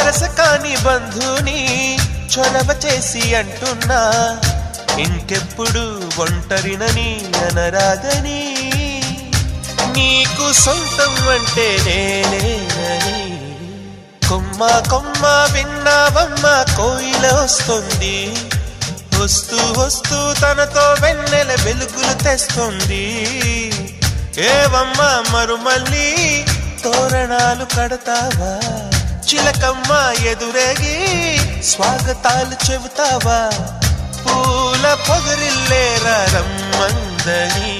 వరస కాని బంధుని చొరవ చేసి అంటున్నా ఇంకెప్పుడు ఒంటరినని అనరాదని నీకు సొంతం అంటే నేనేనని కొమ్మ కొమ్మ విన్నావమ్మ కోయిల వస్తుంది వస్తూ వస్తూ తనతో వెన్నెల వెలుగులు తెస్తుంది ఏవమ్మ మరుమల్లి తోరణాలు కడతావా చిలకమ్మ ఎదురేగి స్వాగతాలు చెబుతావా పూల పొగరిల్లేరా రమ్మందని